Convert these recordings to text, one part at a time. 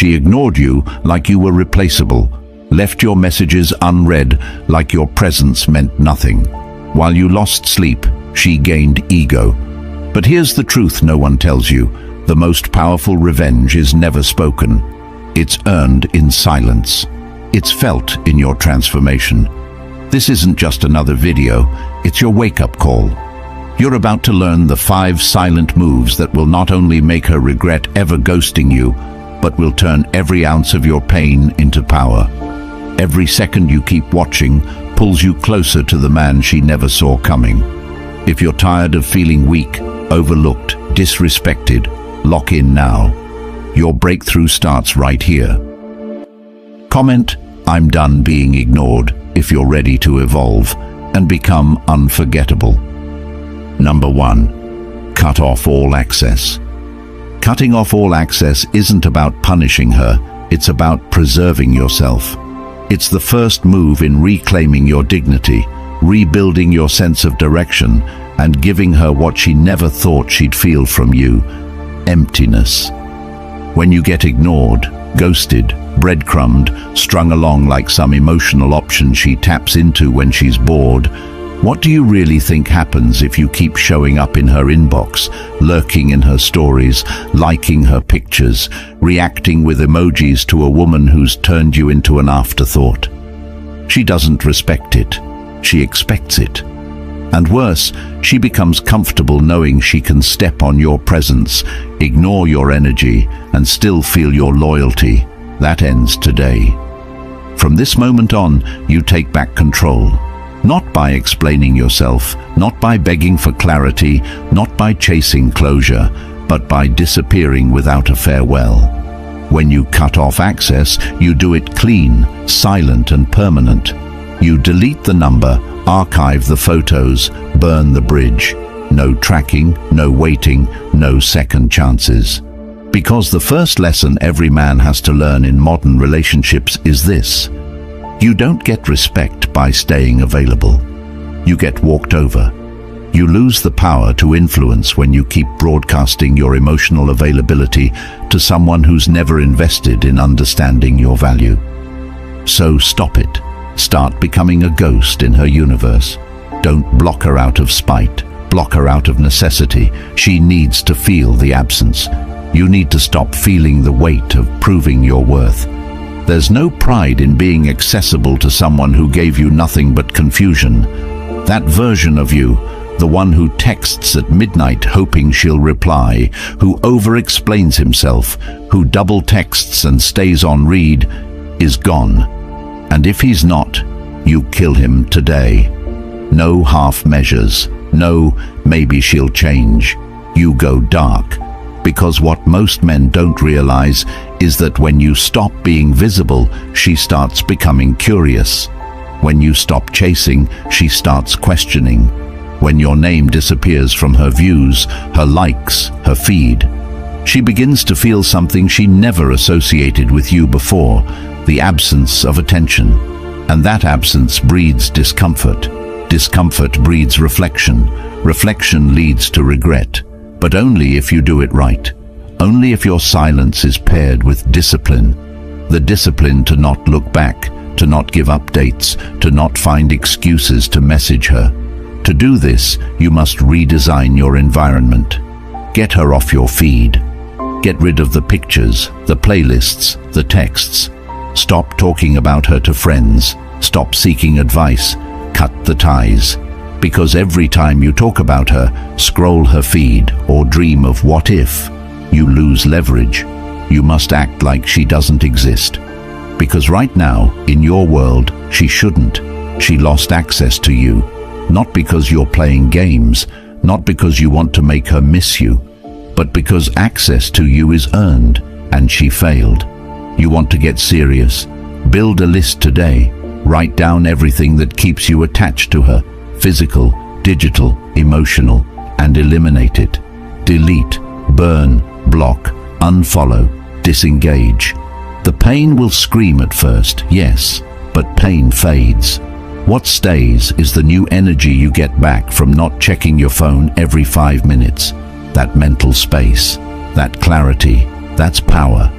She ignored you like you were replaceable, left your messages unread like your presence meant nothing. While you lost sleep, she gained ego. But here's the truth no one tells you. The most powerful revenge is never spoken. It's earned in silence. It's felt in your transformation. This isn't just another video, it's your wake-up call. You're about to learn the 5 silent moves that will not only make her regret ever ghosting you, but will turn every ounce of your pain into power. Every second you keep watching pulls you closer to the man she never saw coming. If you're tired of feeling weak, overlooked, disrespected, lock in now. Your breakthrough starts right here. Comment, "I'm done being ignored," if you're ready to evolve and become unforgettable. Number 1. Cut off all access. Cutting off all access isn't about punishing her, it's about preserving yourself. It's the first move in reclaiming your dignity, rebuilding your sense of direction, and giving her what she never thought she'd feel from you: emptiness. When you get ignored, ghosted, breadcrumbed, strung along like some emotional option she taps into when she's bored, what do you really think happens if you keep showing up in her inbox, lurking in her stories, liking her pictures, reacting with emojis to a woman who's turned you into an afterthought? She doesn't respect it. She expects it. And worse, she becomes comfortable knowing she can step on your presence, ignore your energy, and still feel your loyalty. That ends today. From this moment on, you take back control. Not by explaining yourself, not by begging for clarity, not by chasing closure, but by disappearing without a farewell. When you cut off access, you do it clean, silent, and permanent. You delete the number, archive the photos, burn the bridge. No tracking, no waiting, no second chances. Because the first lesson every man has to learn in modern relationships is this: you don't get respect by staying available. You get walked over. You lose the power to influence when you keep broadcasting your emotional availability to someone who's never invested in understanding your value. So stop it. Start becoming a ghost in her universe. Don't block her out of spite. Block her out of necessity. She needs to feel the absence. You need to stop feeling the weight of proving your worth. There's no pride in being accessible to someone who gave you nothing but confusion. That version of you, the one who texts at midnight hoping she'll reply, who over-explains himself, who double-texts and stays on read, is gone. And if he's not, you kill him today. No half measures. No, maybe she'll change. You go dark. Because what most men don't realize is that when you stop being visible, she starts becoming curious. When you stop chasing, she starts questioning. When your name disappears from her views, her likes, her feed, she begins to feel something she never associated with you before: the absence of attention. And that absence breeds discomfort. Discomfort breeds reflection. Reflection leads to regret. But only if you do it right. Only if your silence is paired with discipline. The discipline to not look back, to not give updates, to not find excuses to message her. To do this, you must redesign your environment. Get her off your feed. Get rid of the pictures, the playlists, the texts. Stop talking about her to friends. Stop seeking advice. Cut the ties. Because every time you talk about her, scroll her feed, or dream of what if, you lose leverage. You must act like she doesn't exist. Because right now, in your world, she shouldn't. She lost access to you. Not because you're playing games, not because you want to make her miss you, but because access to you is earned, and she failed. You want to get serious? Build a list today. Write down everything that keeps you attached to her. Physical, digital, emotional, and eliminate it. Delete, burn, block, unfollow, disengage. The pain will scream at first, yes, but pain fades. What stays is the new energy you get back from not checking your phone every 5 minutes. That mental space, that clarity, that's power.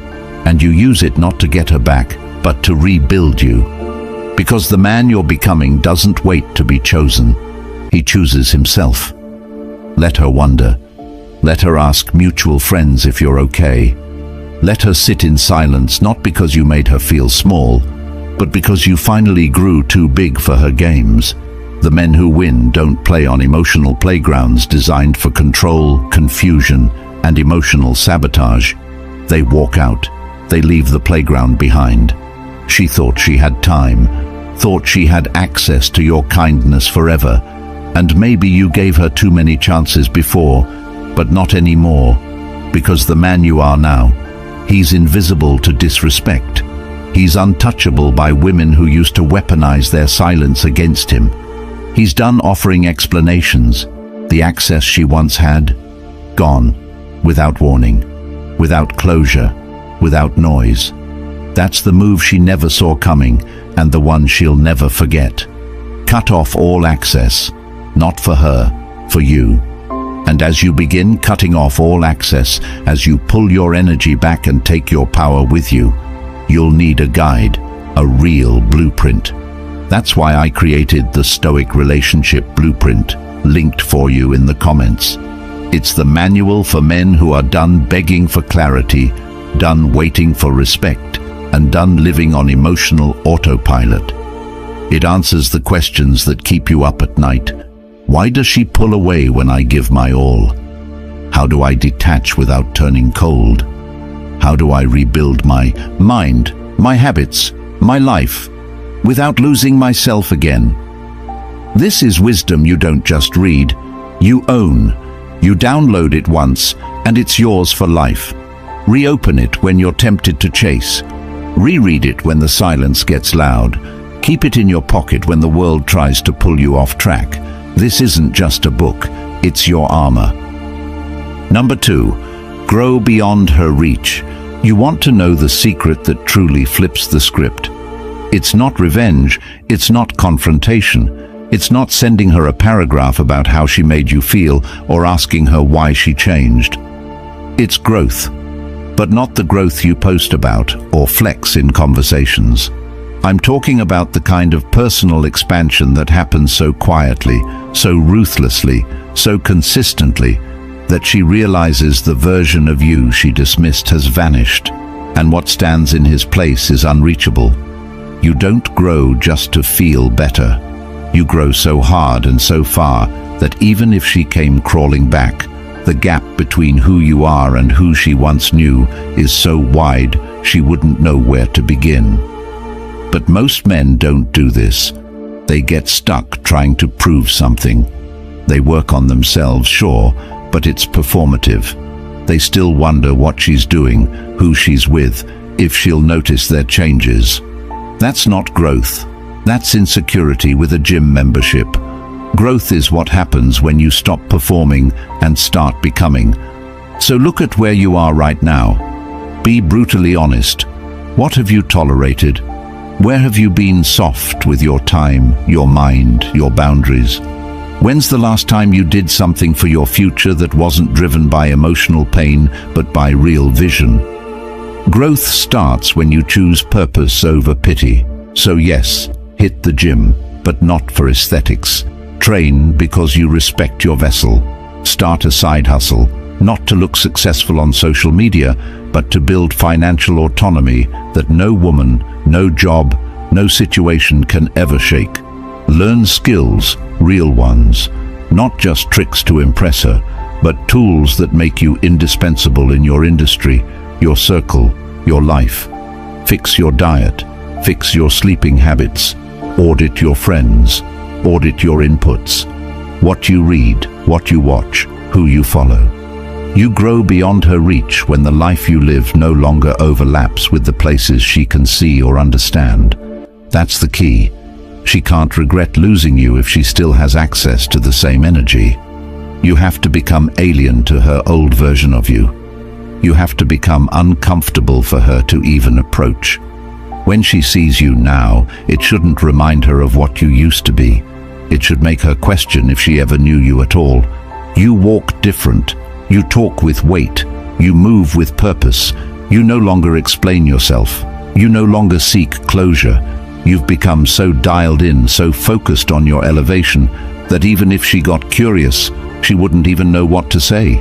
And you use it not to get her back, but to rebuild you. Because the man you're becoming doesn't wait to be chosen. He chooses himself. Let her wonder. Let her ask mutual friends if you're okay. Let her sit in silence, not because you made her feel small, but because you finally grew too big for her games. The men who win don't play on emotional playgrounds designed for control, confusion, and emotional sabotage. They walk out. They leave the playground behind. She thought she had time, thought she had access to your kindness forever, and maybe you gave her too many chances before, but not anymore, because the man you are now, he's invisible to disrespect. He's untouchable by women who used to weaponize their silence against him. He's done offering explanations. The access she once had, gone, without warning, without closure, without noise. That's the move she never saw coming, and the one she'll never forget. Cut off all access, not for her, for you. And as you begin cutting off all access, as you pull your energy back and take your power with you, you'll need a guide, a real blueprint. That's why I created the Stoic Relationship Blueprint, linked for you in the comments. It's the manual for men who are done begging for clarity, done waiting for respect, and done living on emotional autopilot. It answers the questions that keep you up at night. Why does she pull away when I give my all? How do I detach without turning cold? How do I rebuild my mind, my habits, my life, without losing myself again? This is wisdom you don't just read, you own. You download it once, and it's yours for life. Reopen it when you're tempted to chase. Reread it when the silence gets loud. Keep it in your pocket when the world tries to pull you off track. This isn't just a book, it's your armor. Number 2, grow beyond her reach. You want to know the secret that truly flips the script. It's not revenge, it's not confrontation, it's not sending her a paragraph about how she made you feel or asking her why she changed. It's growth, but not the growth you post about or flex in conversations. I'm talking about the kind of personal expansion that happens so quietly, so ruthlessly, so consistently, that she realizes the version of you she dismissed has vanished, and what stands in his place is unreachable. You don't grow just to feel better. You grow so hard and so far that even if she came crawling back, the gap between who you are and who she once knew is so wide she wouldn't know where to begin. But most men don't do this. They get stuck trying to prove something. They work on themselves, sure, but it's performative. They still wonder what she's doing, who she's with, if she'll notice their changes. That's not growth. That's insecurity with a gym membership. Growth is what happens when you stop performing and start becoming. So look at where you are right now. Be brutally honest. What have you tolerated? Where have you been soft with your time, your mind, your boundaries? When's the last time you did something for your future that wasn't driven by emotional pain, but by real vision? Growth starts when you choose purpose over pity. So yes, hit the gym, but not for aesthetics. Train because you respect your vessel. Start a side hustle, not to look successful on social media, but to build financial autonomy that no woman, no job, no situation can ever shake. Learn skills, real ones, not just tricks to impress her, but tools that make you indispensable in your industry, your circle, your life. Fix your diet, fix your sleeping habits, audit your friends, audit your inputs, what you read, what you watch, who you follow. You grow beyond her reach when the life you live no longer overlaps with the places she can see or understand. That's the key. She can't regret losing you if she still has access to the same energy. You have to become alien to her old version of you. You have to become uncomfortable for her to even approach. When she sees you now, it shouldn't remind her of what you used to be. It should make her question if she ever knew you at all. You walk different. You talk with weight. You move with purpose. You no longer explain yourself. You no longer seek closure. You've become so dialed in, so focused on your elevation, that even if she got curious, she wouldn't even know what to say.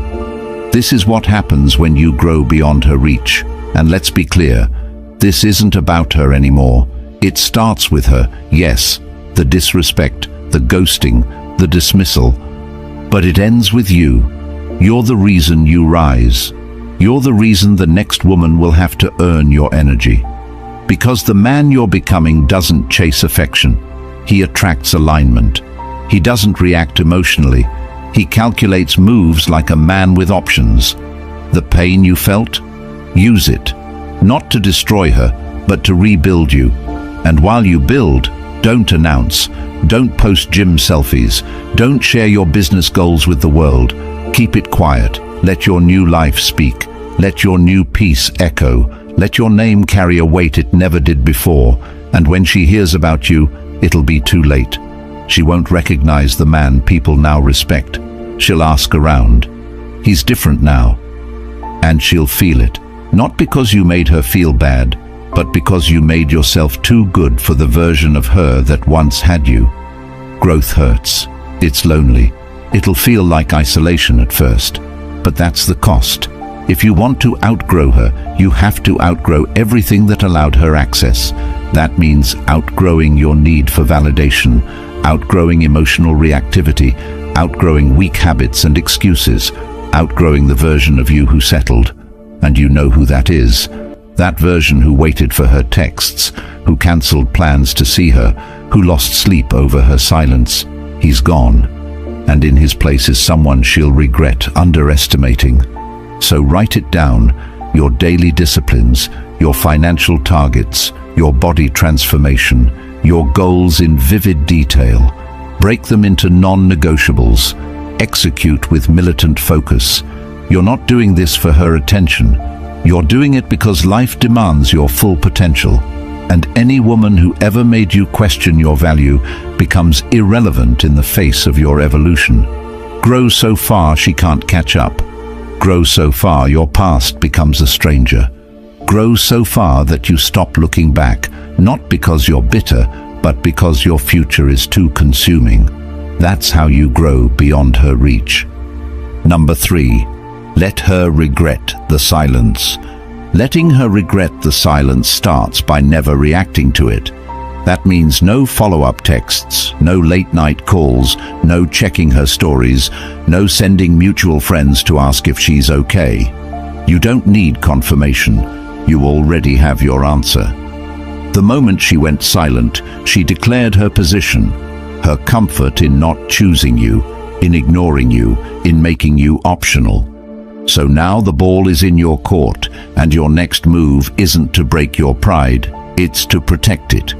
This is what happens when you grow beyond her reach. And let's be clear, this isn't about her anymore. It starts with her, yes, the disrespect, the ghosting, the dismissal. But it ends with you. You're the reason you rise. You're the reason the next woman will have to earn your energy. Because the man you're becoming doesn't chase affection. He attracts alignment. He doesn't react emotionally. He calculates moves like a man with options. The pain you felt? Use it. Not to destroy her, but to rebuild you. And while you build, don't announce. Don't post gym selfies. Don't share your business goals with the world. Keep it quiet. Let your new life speak. Let your new peace echo. Let your name carry a weight it never did before. And when she hears about you, it'll be too late. She won't recognize the man people now respect. She'll ask around. He's different now. And she'll feel it. Not because you made her feel bad, but because you made yourself too good for the version of her that once had you. Growth hurts. It's lonely. It'll feel like isolation at first. But that's the cost. If you want to outgrow her, you have to outgrow everything that allowed her access. That means outgrowing your need for validation, outgrowing emotional reactivity, outgrowing weak habits and excuses, outgrowing the version of you who settled. And you know who that is. That version who waited for her texts, who cancelled plans to see her, who lost sleep over her silence. He's gone. And in his place is someone she'll regret underestimating. So write it down, your daily disciplines, your financial targets, your body transformation, your goals in vivid detail. Break them into non-negotiables. Execute with militant focus. You're not doing this for her attention. You're doing it because life demands your full potential. And any woman who ever made you question your value becomes irrelevant in the face of your evolution. Grow so far she can't catch up. Grow so far your past becomes a stranger. Grow so far that you stop looking back, not because you're bitter, but because your future is too consuming. That's how you grow beyond her reach. Number 3, let her regret the silence. Letting her regret the silence starts by never reacting to it. That means no follow-up texts, no late-night calls, no checking her stories, no sending mutual friends to ask if she's okay. You don't need confirmation. You already have your answer. The moment she went silent, she declared her position, her comfort in not choosing you, in ignoring you, in making you optional. So now the ball is in your court, and your next move isn't to break your pride, it's to protect it.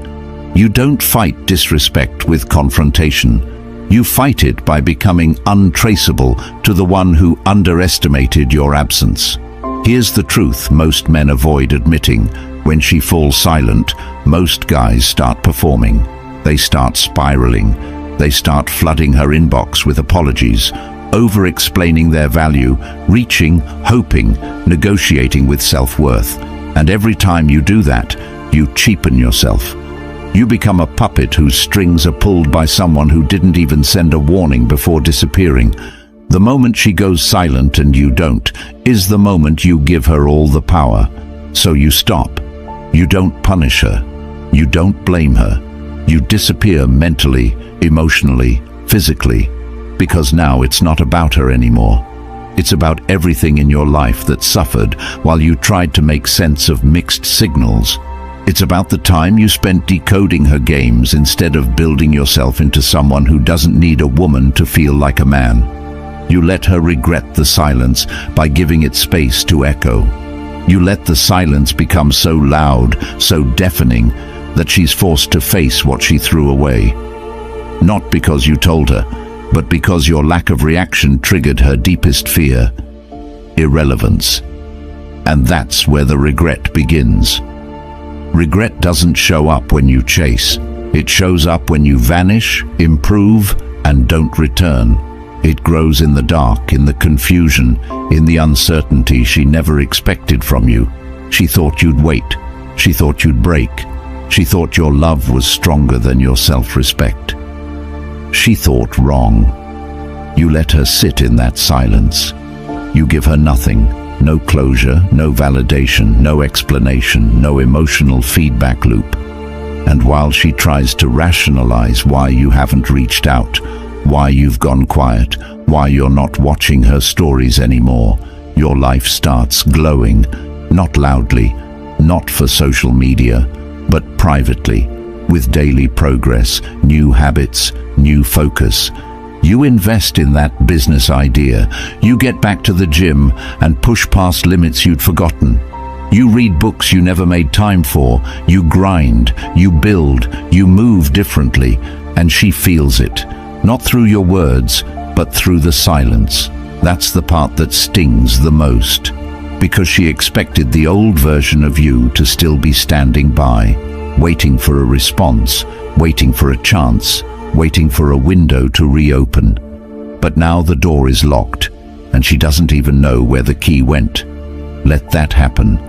You don't fight disrespect with confrontation. You fight it by becoming untraceable to the one who underestimated your absence. Here's the truth most men avoid admitting. When she falls silent, most guys start performing. They start spiraling. They start flooding her inbox with apologies, over-explaining their value, reaching, hoping, negotiating with self-worth. And every time you do that, you cheapen yourself. You become a puppet whose strings are pulled by someone who didn't even send a warning before disappearing. The moment she goes silent and you don't, is the moment you give her all the power. So you stop. You don't punish her. You don't blame her. You disappear mentally, emotionally, physically, because now it's not about her anymore. It's about everything in your life that suffered while you tried to make sense of mixed signals. It's about the time you spent decoding her games instead of building yourself into someone who doesn't need a woman to feel like a man. You let her regret the silence by giving it space to echo. You let the silence become so loud, so deafening, that she's forced to face what she threw away. Not because you told her, but because your lack of reaction triggered her deepest fear: irrelevance. And that's where the regret begins. Regret doesn't show up when you chase. It shows up when you vanish, improve, and don't return. It grows in the dark, in the confusion, in the uncertainty she never expected from you. She thought you'd wait. She thought you'd break. She thought your love was stronger than your self-respect. She thought wrong. You let her sit in that silence. You give her nothing. No closure, no validation, no explanation, no emotional feedback loop. And while she tries to rationalize why you haven't reached out, why you've gone quiet, why you're not watching her stories anymore, your life starts glowing, not loudly, not for social media, but privately, with daily progress, new habits, new focus. You invest in that business idea. You get back to the gym and push past limits you'd forgotten. You read books you never made time for. You grind, you build, you move differently, and she feels it. Not through your words, but through the silence. That's the part that stings the most, because she expected the old version of you to still be standing by, waiting for a response, waiting for a chance, waiting for a window to reopen. But now the door is locked, and she doesn't even know where the key went. Let that happen,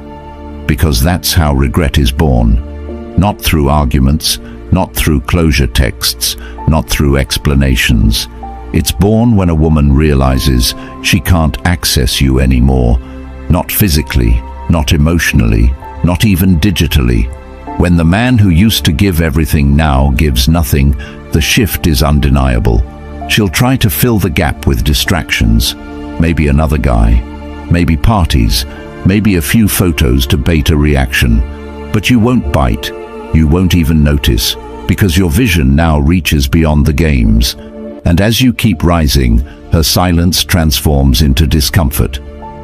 because that's how regret is born. Not through arguments, not through closure texts, not through explanations. It's born when a woman realizes she can't access you anymore, not physically, not emotionally, not even digitally. When the man who used to give everything now gives nothing, the shift is undeniable. She'll try to fill the gap with distractions, maybe another guy, maybe parties, maybe a few photos to bait a reaction. But you won't bite, you won't even notice, because your vision now reaches beyond the games. And as you keep rising, her silence transforms into discomfort.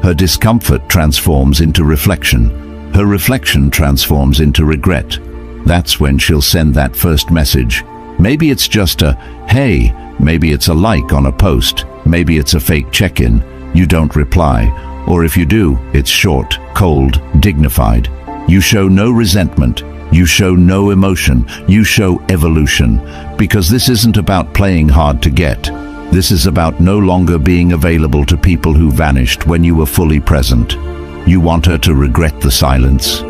Her discomfort transforms into reflection. Her reflection transforms into regret. That's when she'll send that first message. Maybe it's just a, hey, maybe it's a like on a post, maybe it's a fake check-in. You don't reply, or if you do, it's short, cold, dignified. You show no resentment. You show no emotion. You show evolution. Because this isn't about playing hard to get. This is about no longer being available to people who vanished when you were fully present. You want her to regret the silence.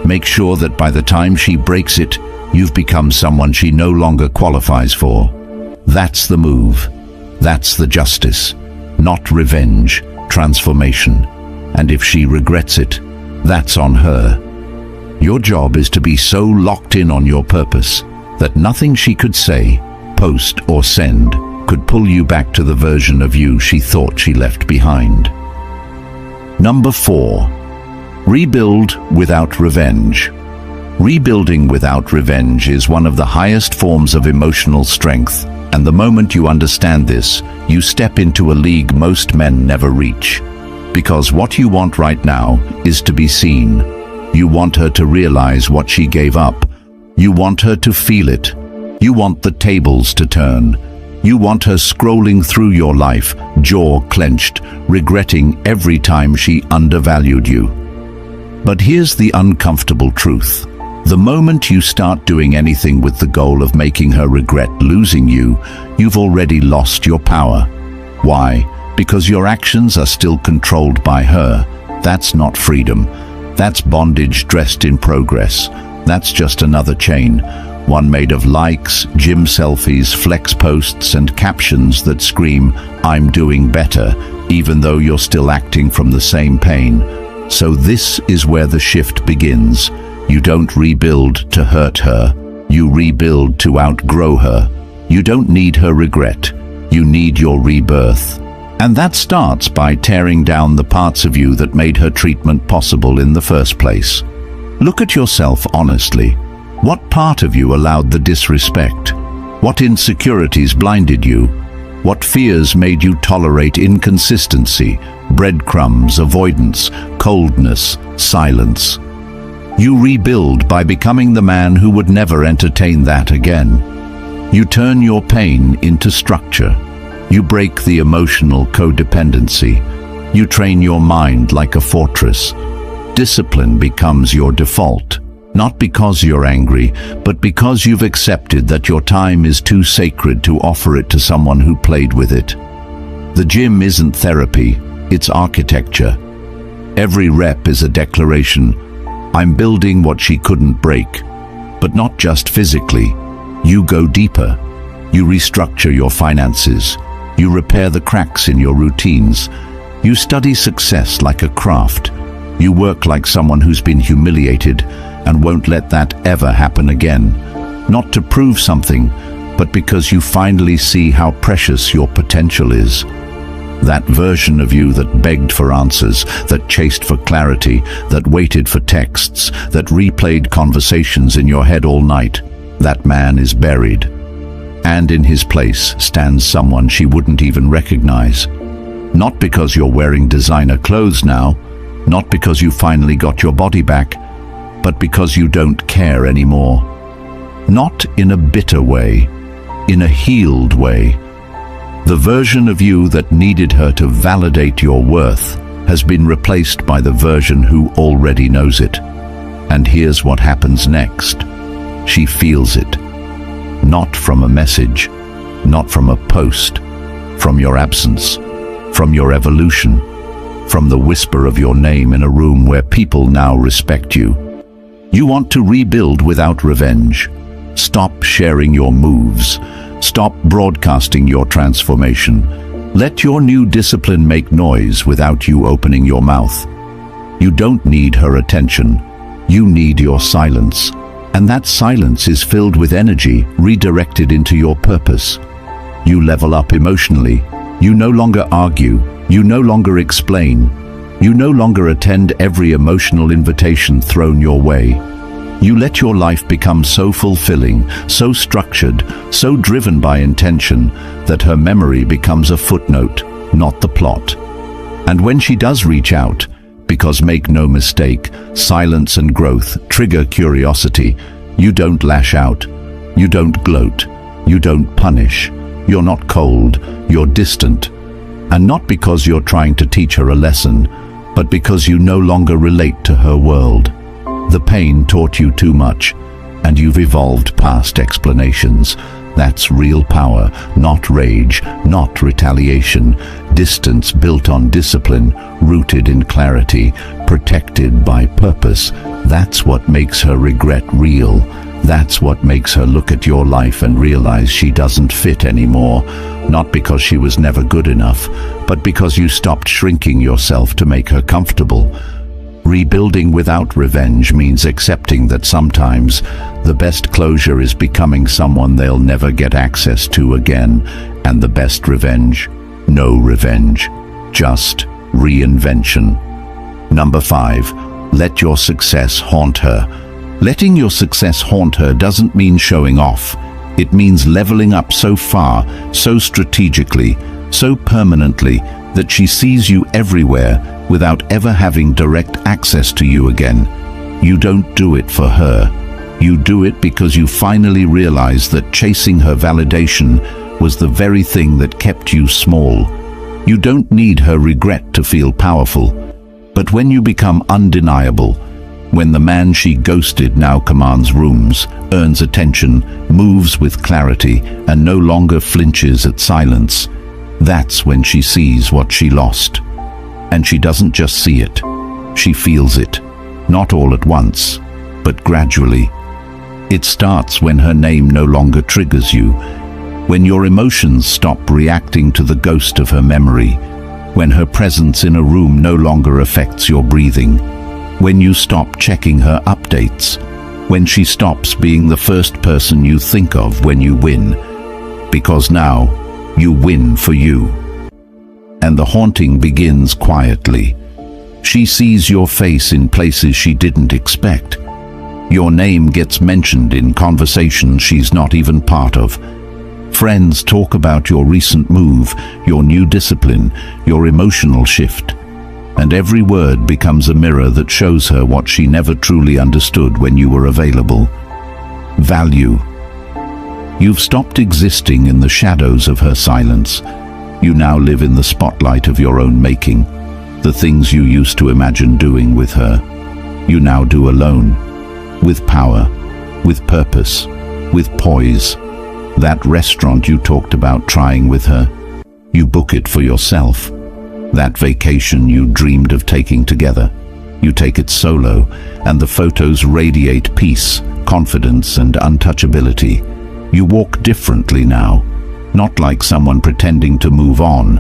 Make sure that by the time she breaks it, you've become someone she no longer qualifies for. That's the move. That's the justice. Not revenge, transformation. And if she regrets it, that's on her. Your job is to be so locked in on your purpose that nothing she could say, post, or send could pull you back to the version of you she thought she left behind. Number 4. Rebuild without revenge. Rebuilding without revenge is one of the highest forms of emotional strength, and the moment you understand this, you step into a league most men never reach. Because what you want right now is to be seen. You want her to realize what she gave up. You want her to feel it. You want the tables to turn. You want her scrolling through your life, jaw clenched, regretting every time she undervalued you. But here's the uncomfortable truth. The moment you start doing anything with the goal of making her regret losing you, you've already lost your power. Why? Because your actions are still controlled by her. That's not freedom. That's bondage dressed in progress. That's just another chain, one made of likes, gym selfies, flex posts, and captions that scream, "I'm doing better," even though you're still acting from the same pain. So this is where the shift begins. You don't rebuild to hurt her. You rebuild to outgrow her. You don't need her regret. You need your rebirth. And that starts by tearing down the parts of you that made her treatment possible in the first place. Look at yourself honestly. What part of you allowed the disrespect? What insecurities blinded you? What fears made you tolerate inconsistency, breadcrumbs, avoidance, coldness, silence? You rebuild by becoming the man who would never entertain that again. You turn your pain into structure. You break the emotional codependency. You train your mind like a fortress. Discipline becomes your default, not because you're angry, but because you've accepted that your time is too sacred to offer it to someone who played with it. The gym isn't therapy, it's architecture. Every rep is a declaration, I'm building what she couldn't break. But not just physically. You go deeper. You restructure your finances. You repair the cracks in your routines. You study success like a craft. You work like someone who's been humiliated and won't let that ever happen again. Not to prove something, but because you finally see how precious your potential is. That version of you that begged for answers, that chased for clarity, that waited for texts, that replayed conversations in your head all night, that man is buried. And in his place stands someone she wouldn't even recognize. Not because you're wearing designer clothes now, not because you finally got your body back, but because you don't care anymore. Not in a bitter way, in a healed way. The version of you that needed her to validate your worth has been replaced by the version who already knows it. And here's what happens next. She feels it. Not from a message, not from a post, from your absence, from your evolution, from the whisper of your name in a room where people now respect you. You want to rebuild without revenge. Stop sharing your moves. Stop broadcasting your transformation. Let your new discipline make noise without you opening your mouth. You don't need her attention. You need your silence. And that silence is filled with energy redirected into your purpose. You level up emotionally. You no longer argue. You no longer explain. You no longer attend every emotional invitation thrown your way. You let your life become so fulfilling, so structured, so driven by intention, that her memory becomes a footnote, not the plot. And when she does reach out, because make no mistake, silence and growth trigger curiosity, you don't lash out, you don't gloat, you don't punish, you're not cold, you're distant. And not because you're trying to teach her a lesson, but because you no longer relate to her world. The pain taught you too much, and you've evolved past explanations. That's real power, not rage, not retaliation. Distance built on discipline, rooted in clarity, protected by purpose. That's what makes her regret real. That's what makes her look at your life and realize she doesn't fit anymore. Not because she was never good enough, but because you stopped shrinking yourself to make her comfortable. Rebuilding without revenge means accepting that sometimes the best closure is becoming someone they'll never get access to again, and the best revenge, no revenge, just reinvention. Number 5, let your success haunt her. Letting your success haunt her doesn't mean showing off. It means leveling up so far, so strategically, so permanently, that she sees you everywhere without ever having direct access to you again. You don't do it for her. You do it because you finally realize that chasing her validation was the very thing that kept you small. You don't need her regret to feel powerful. But when you become undeniable, when the man she ghosted now commands rooms, earns attention, moves with clarity, and no longer flinches at silence, that's when she sees what she lost. And she doesn't just see it, she feels it. Not all at once, but gradually. It starts when her name no longer triggers you, when your emotions stop reacting to the ghost of her memory, when her presence in a room no longer affects your breathing, when you stop checking her updates, when she stops being the first person you think of when you win. Because now, you win for you. And the haunting begins quietly. She sees your face in places she didn't expect. Your name gets mentioned in conversations she's not even part of. Friends talk about your recent move, your new discipline, your emotional shift. And every word becomes a mirror that shows her what she never truly understood when you were available. Value. You've stopped existing in the shadows of her silence. You now live in the spotlight of your own making. The things you used to imagine doing with her, you now do alone. With power, with purpose, with poise. That restaurant you talked about trying with her, you book it for yourself. That vacation you dreamed of taking together, You take it solo, and the photos radiate peace, confidence, and untouchability. You walk differently now, not like someone pretending to move on,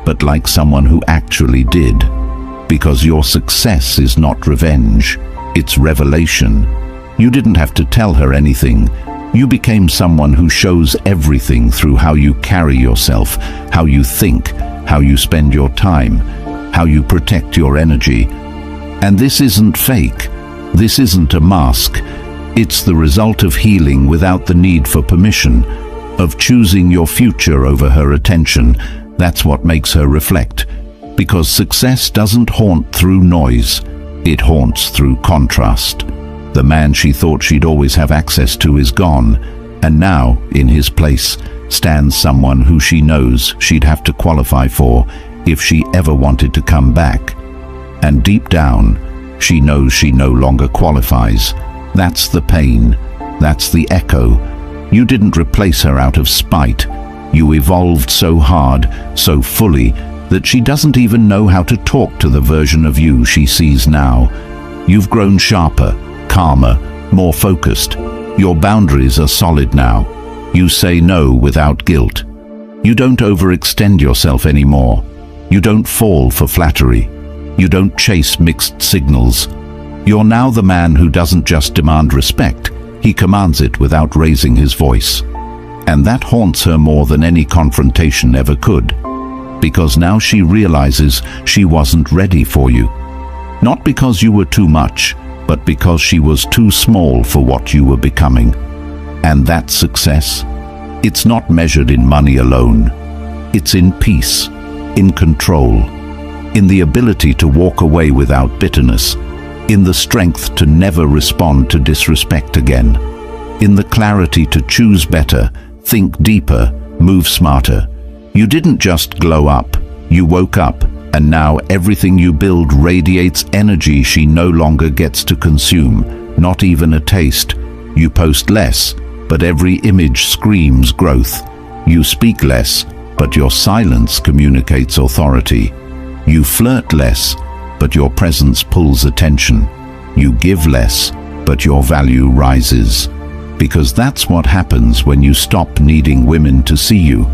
but like someone who actually did. Because your success is not revenge, it's revelation. You didn't have to tell her anything. You became someone who shows everything through how you carry yourself, how you think, how you spend your time, how you protect your energy. And this isn't fake. This isn't a mask. It's the result of healing without the need for permission, of choosing your future over her attention. That's what makes her reflect. Because success doesn't haunt through noise, it haunts through contrast. The man she thought she'd always have access to is gone, and now, in his place, stands someone who she knows she'd have to qualify for if she ever wanted to come back. And deep down, she knows she no longer qualifies. That's the pain. That's the echo. You didn't replace her out of spite. You evolved so hard, so fully, that she doesn't even know how to talk to the version of you she sees now. You've grown sharper, calmer, more focused. Your boundaries are solid now. You say no without guilt. You don't overextend yourself anymore. You don't fall for flattery. You don't chase mixed signals. You're now the man who doesn't just demand respect, he commands it without raising his voice. And that haunts her more than any confrontation ever could. Because now she realizes she wasn't ready for you. Not because you were too much, but because she was too small for what you were becoming. And that success? It's not measured in money alone. It's in peace, in control, in the ability to walk away without bitterness, in the strength to never respond to disrespect again, in the clarity to choose better, think deeper, move smarter. You didn't just glow up, you woke up, and now everything you build radiates energy she no longer gets to consume, not even a taste. You post less, but every image screams growth. You speak less, but your silence communicates authority. You flirt less, but your presence pulls attention. You give less, but your value rises. Because that's what happens when you stop needing women to see you,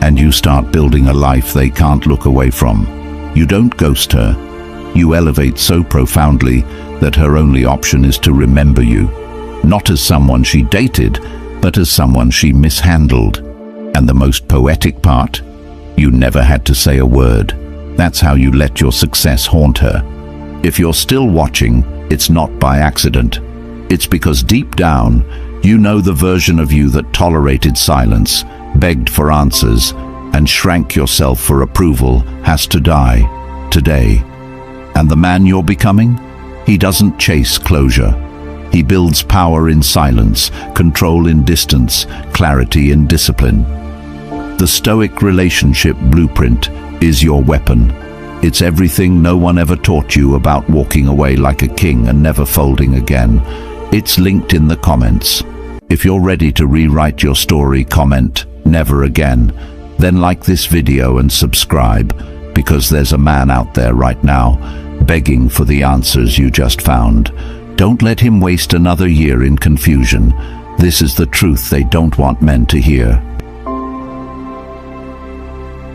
and you start building a life they can't look away from. You don't ghost her. You elevate so profoundly that her only option is to remember you, not as someone she dated, but as someone she mishandled. And the most poetic part? You never had to say a word. That's how you let your success haunt her. If you're still watching, it's not by accident. It's because deep down, you know the version of you that tolerated silence, begged for answers, and shrank yourself for approval has to die today. And the man you're becoming? He doesn't chase closure. He builds power in silence, control in distance, clarity in discipline. The Stoic relationship blueprint is your weapon. It's everything no one ever taught you about walking away like a king and never folding again. It's linked in the comments. If you're ready to rewrite your story, comment "never again." Then like this video and subscribe, because there's a man out there right now begging for the answers you just found. Don't let him waste another year in confusion. This is the truth they don't want men to hear.